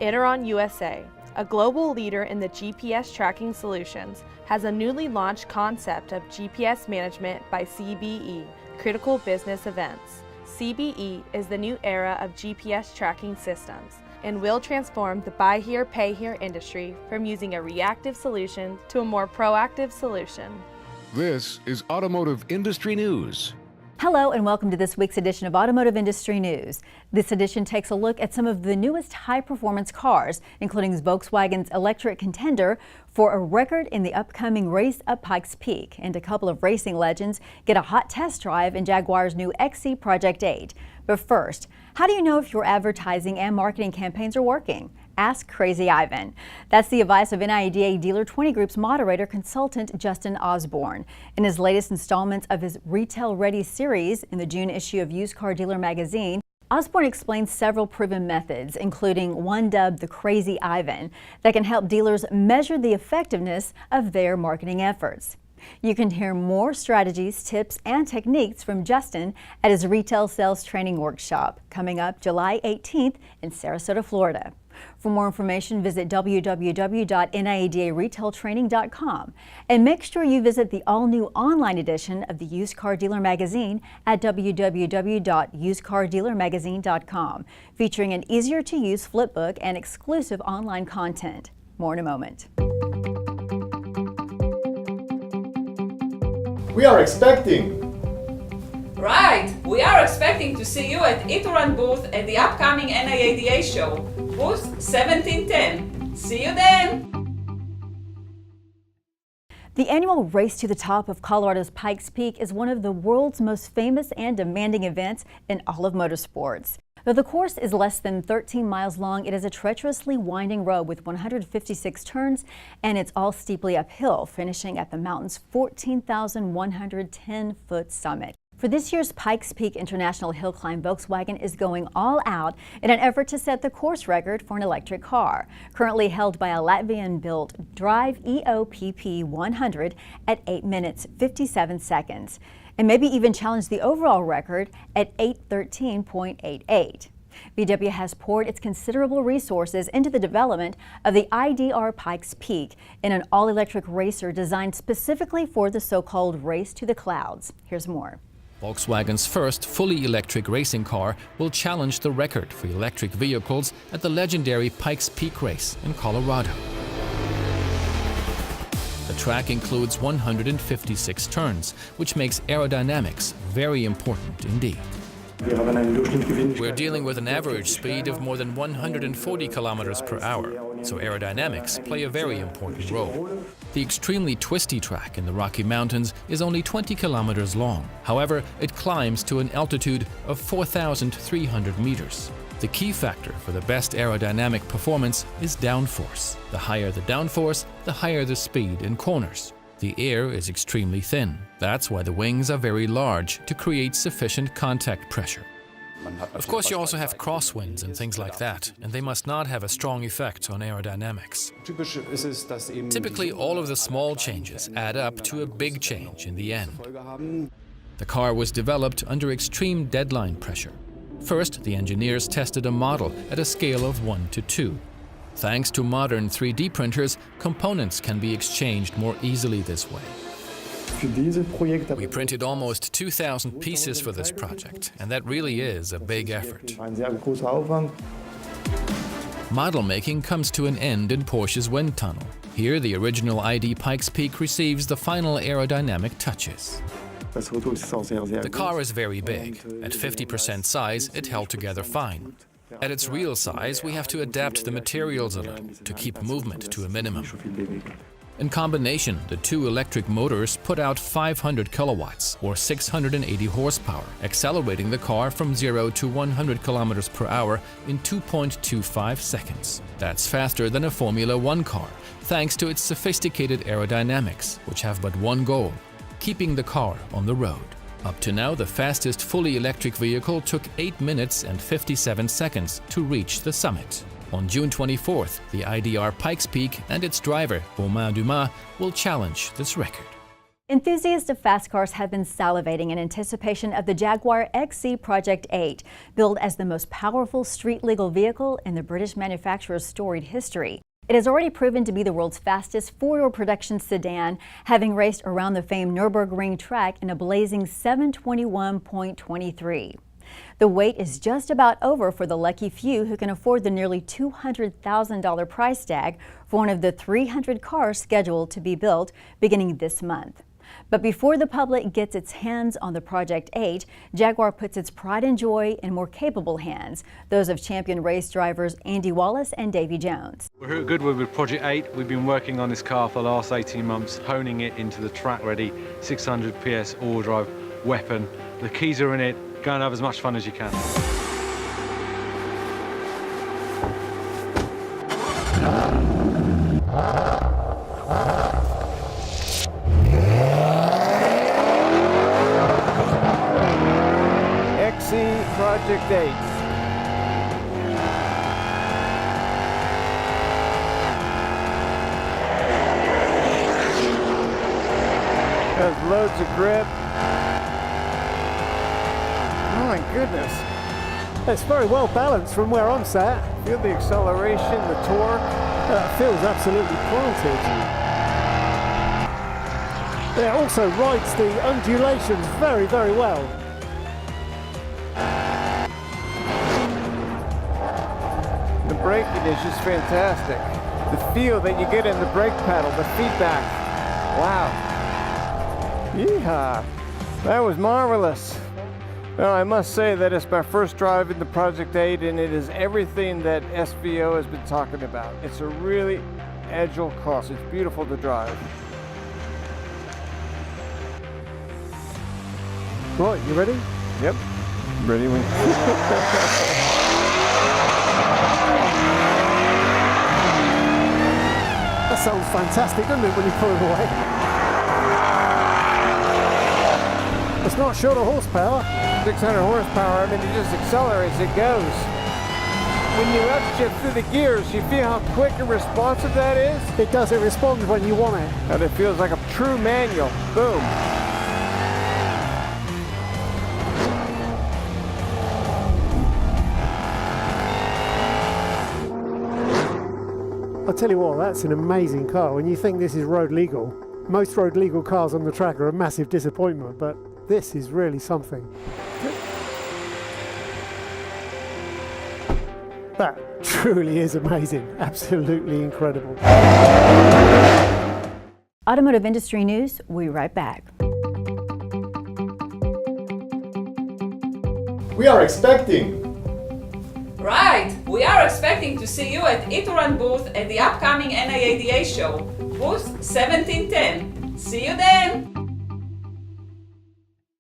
Interon USA, a global leader in the GPS tracking solutions, has a newly launched concept of GPS management by CBE, Critical Business Events. CBE is the new era of GPS tracking systems and will transform the buy here, pay here industry from using a reactive solution to a more proactive solution. This is Automotive Industry News. Hello and welcome to this week's edition of Automotive Industry News. This edition takes a look at some of the newest high-performance cars, including Volkswagen's electric contender for a record in the upcoming race at Pikes Peak, and a couple of racing legends get a hot test drive in Jaguar's new XC Project 8. But first, how do you know if your advertising and marketing campaigns are working? Ask Crazy Ivan. That's the advice of NIADA Dealer 20 Group's moderator consultant Justin Osborne. In his latest installments of his Retail Ready series in the June issue of Used Car Dealer magazine, Osborne explains several proven methods, including one dubbed the Crazy Ivan, that can help dealers measure the effectiveness of their marketing efforts. You can hear more strategies, tips, and techniques from Justin at his Retail Sales Training Workshop coming up July 18th in Sarasota, Florida. For more information, visit www.niadaretailtraining.com and make sure you visit the all-new online edition of the Used Car Dealer magazine at www.usedcardealermagazine.com, featuring an easier-to-use flipbook and exclusive online content. More in a moment. We are expecting. Right, we are expecting to see you at Ituran booth at the upcoming NIADA show, booth 1710. See you then! The annual Race to the Top of Colorado's Pikes Peak is one of the world's most famous and demanding events in all of motorsports. Though the course is less than 13 miles long, it is a treacherously winding road with 156 turns, and it's all steeply uphill, finishing at the mountain's 14,110-foot summit. For this year's Pikes Peak International Hill Climb, Volkswagen is going all out in an effort to set the course record for an electric car, currently held by a Latvian-built Drive EOPP 100 at 8 minutes 57 seconds, and maybe even challenge the overall record at 8:13.88. VW has poured its considerable resources into the development of the IDR Pikes Peak in an all-electric racer designed specifically for the so-called race to the clouds. Here's more. Volkswagen's first fully electric racing car will challenge the record for electric vehicles at the legendary Pikes Peak race in Colorado. The track includes 156 turns, which makes aerodynamics very important indeed. We're dealing with an average speed of more than 140 kilometers per hour, so aerodynamics play a very important role. The extremely twisty track in the Rocky Mountains is only 20 kilometers long. However, it climbs to an altitude of 4,300 meters. The key factor for the best aerodynamic performance is downforce. The higher the downforce, the higher the speed in corners. The air is extremely thin. That's why the wings are very large to create sufficient contact pressure. Of course, you also have crosswinds and things like that, and they must not have a strong effect on aerodynamics. Typically, all of the small changes add up to a big change in the end. The car was developed under extreme deadline pressure. First, the engineers tested a model at a scale of 1 to 2. Thanks to modern 3D printers, components can be exchanged more easily this way. We printed almost 2,000 pieces for this project, and that really is a big effort. Model making comes to an end in Porsche's wind tunnel. Here, the original ID Pikes Peak receives the final aerodynamic touches. The car is very big. At 50% size, it held together fine. At its real size, we have to adapt the materials a little to keep movement to a minimum. In combination, the two electric motors put out 500 kilowatts or 680 horsepower, accelerating the car from 0 to 100 kilometers per hour in 2.25 seconds. That's faster than a Formula One car, thanks to its sophisticated aerodynamics, which have but one goal: keeping the car on the road. Up to now, the fastest fully electric vehicle took 8 minutes and 57 seconds to reach the summit. On June 24th, the IDR Pikes Peak and its driver, Romain Dumas, will challenge this record. Enthusiasts of fast cars have been salivating in anticipation of the Jaguar Project 8, billed as the most powerful street-legal vehicle in the British manufacturer's storied history. It has already proven to be the world's fastest four-door production sedan, having raced around the famed Nürburgring track in a blazing 721.23. The wait is just about over for the lucky few who can afford the nearly $200,000 price tag for one of the 300 cars scheduled to be built beginning this month. But before the public gets its hands on the Project 8, Jaguar puts its pride and joy in more capable hands, those of champion race drivers Andy Wallace and Davy Jones. We're at Goodwood with Project 8. We've been working on this car for the last 18 months, honing it into the track-ready 600 PS all-wheel drive weapon. The keys are in it. Go and have as much fun as you can. Project 8. Has loads of grip. Oh my goodness. It's very well balanced from where I'm sat. Feel the acceleration, the torque. Feels absolutely planted. It also rides the undulations very, very well. The braking is just fantastic. The feel that you get in the brake pedal, the feedback. Wow. Yeehaw. That was marvelous. Well, I must say that it's my first drive into Project 8, and it is everything that SVO has been talking about. It's a really agile car. It's beautiful to drive. Right, you ready? Yep. Ready when... That sounds fantastic, doesn't it, when you pull it away? It's not short of horsepower. 600 horsepower, I mean, it just accelerates, it goes. When you upshift through the gears, you feel how quick and responsive that is? It does, it responds when you want it. And it feels like a true manual. Boom. I'll tell you what, that's an amazing car. When you think this is road legal, most road legal cars on the track are a massive disappointment, but this is really something. That truly is amazing, absolutely incredible. Automotive industry news, we'll be right back. We are expecting. Right, we are expecting to see you at Ituran booth at the upcoming NAADA show, booth 1710. See you then!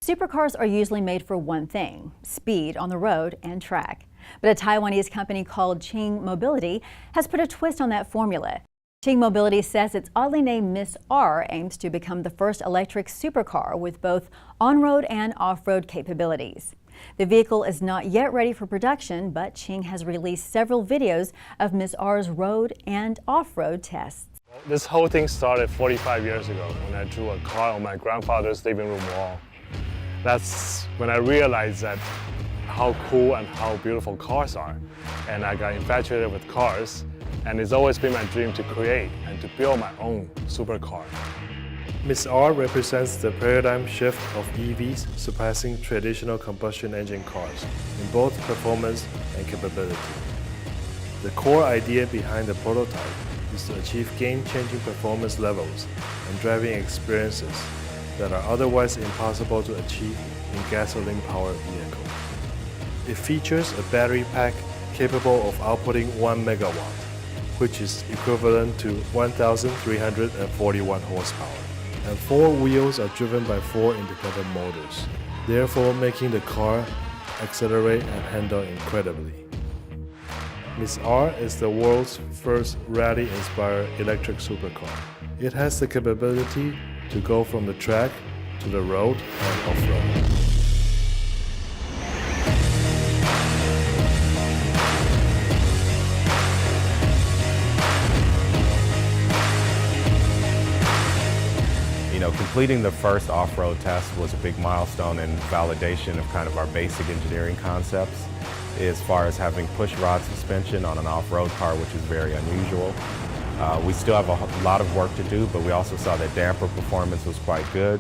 Supercars are usually made for one thing: speed on the road and track. But a Taiwanese company called Qing Mobility has put a twist on that formula. Qing Mobility says its oddly named Miss R aims to become the first electric supercar with both on-road and off-road capabilities. The vehicle is not yet ready for production, but Qing has released several videos of Miss R's road and off-road tests. This whole thing started 45 years ago when I drew a car on my grandfather's living room wall. That's when I realized that how cool and how beautiful cars are. And I got infatuated with cars, and it's always been my dream to create and to build my own supercar. Miss R represents the paradigm shift of EVs surpassing traditional combustion engine cars in both performance and capability. The core idea behind the prototype is to achieve game-changing performance levels and driving experiences that are otherwise impossible to achieve in gasoline-powered vehicles. It features a battery pack capable of outputting 1 megawatt, which is equivalent to 1,341 horsepower. And 4 wheels are driven by 4 independent motors, therefore making the car accelerate and handle incredibly. Miss R is the world's first rally-inspired electric supercar. It has the capability to go from the track to the road and off-road. Completing the first off-road test was a big milestone and validation of kind of our basic engineering concepts as far as having push rod suspension on an off-road car, which is very unusual. We still have a lot of work to do, but we also saw that damper performance was quite good,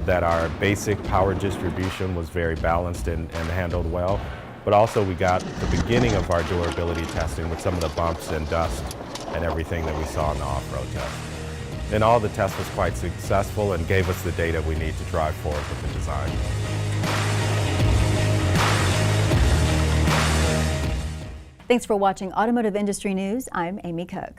that our basic power distribution was very balanced and handled well, but also we got the beginning of our durability testing with some of the bumps and dust and everything that we saw in the off-road test. And all the tests was quite successful and gave us the data we need to drive forward with the design. Thanks for watching Automotive Industry News. I'm Amy Cook.